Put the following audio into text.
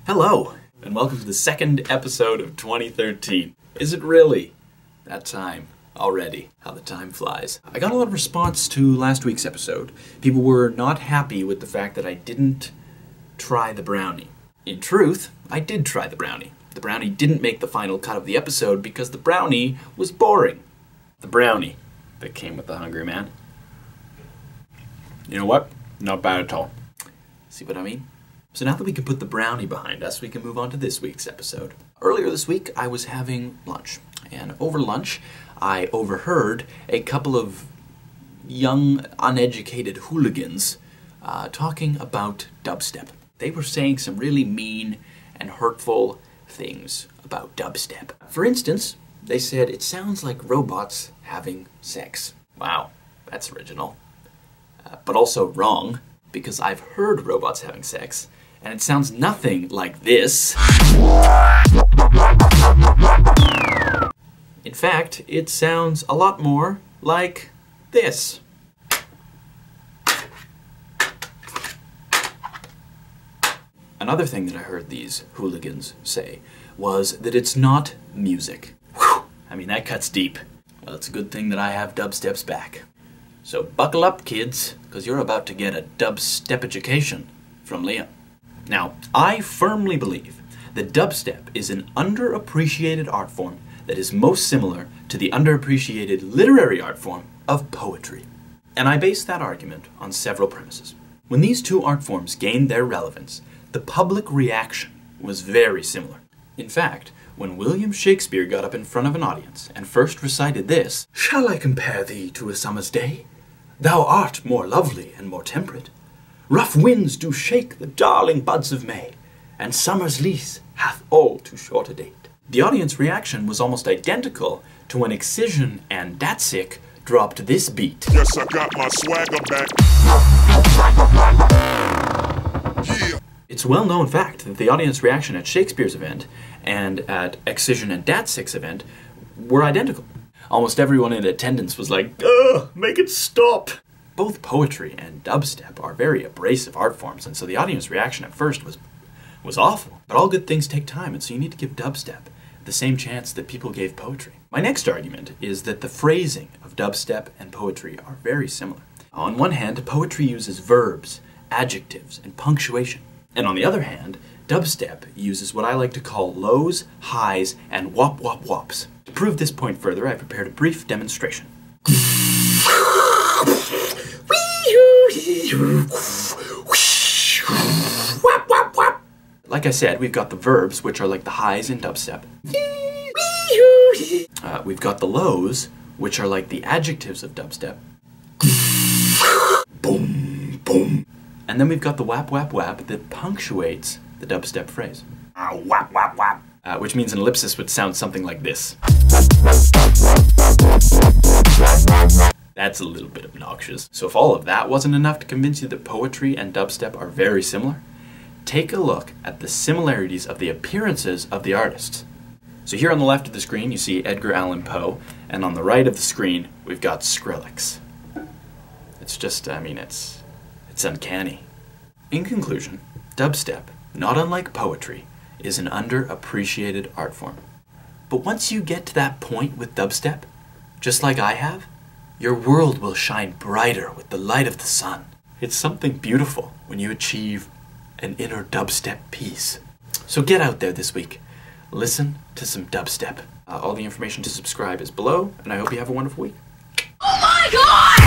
Hello, and welcome to the second episode of 2013. Is it really that time already? How the time flies. I got a lot of response to last week's episode. People were not happy with the fact that I didn't try the brownie. In truth, I did try the brownie. The brownie didn't make the final cut of the episode because the brownie was boring. The brownie that came with the Hungry Man. You know what? Not bad at all. See what I mean? So now that we can put the brownie behind us, we can move on to this week's episode. Earlier this week, I was having lunch. And over lunch, I overheard a couple of young, uneducated hooligans talking about dubstep. They were saying some really mean and hurtful things about dubstep. For instance, they said, it sounds like robots having sex. Wow, that's original. But also wrong, because I've heard robots having sex, and it sounds nothing like this. In fact, it sounds a lot more like this. Another thing that I heard these hooligans say was that it's not music. Whew, I mean, that cuts deep. Well, it's a good thing that I have Dubstep's back. So buckle up, kids, because you're about to get a dubstep education from Liam. Now, I firmly believe that dubstep is an underappreciated art form that is most similar to the underappreciated literary art form of poetry. And I base that argument on several premises. When these two art forms gained their relevance, the public reaction was very similar. In fact, when William Shakespeare got up in front of an audience and first recited this, "Shall I compare thee to a summer's day? Thou art more lovely and more temperate. Rough winds do shake the darling buds of May, and summer's lease hath all too short a date." The audience reaction was almost identical to when Excision and Datsik dropped this beat. Yes, I got my Swagga back. Yeah. It's a well-known fact that the audience reaction at Shakespeare's event and at Excision and Datsik's event were identical. Almost everyone in attendance was like, "Ugh, make it stop!" Both poetry and dubstep are very abrasive art forms, and so the audience reaction at first was awful. But all good things take time, and so you need to give dubstep the same chance that people gave poetry. My next argument is that the phrasing of dubstep and poetry are very similar. On one hand, poetry uses verbs, adjectives, and punctuation. And on the other hand, dubstep uses what I like to call lows, highs, and wop wop wops. To prove this point further, I prepared a brief demonstration. Like I said, we've got the verbs, which are like the highs in dubstep. We've got the lows, which are like the adjectives of dubstep. Boom, boom. And then we've got the wap wap wap that punctuates the dubstep phrase. Wap wap wap. Which means an ellipsis would sound something like this. That's a little bit obnoxious. So if all of that wasn't enough to convince you that poetry and dubstep are very similar, take a look at the similarities of the appearances of the artists. So here on the left of the screen you see Edgar Allan Poe, and on the right of the screen we've got Skrillex. It's just, I mean, it's uncanny. In conclusion, dubstep, not unlike poetry, is an underappreciated art form. But once you get to that point with dubstep, just like I have, your world will shine brighter with the light of the sun. It's something beautiful when you achieve an inner dubstep peace. So get out there this week. Listen to some dubstep. All the information to subscribe is below, and I hope you have a wonderful week. Oh my God!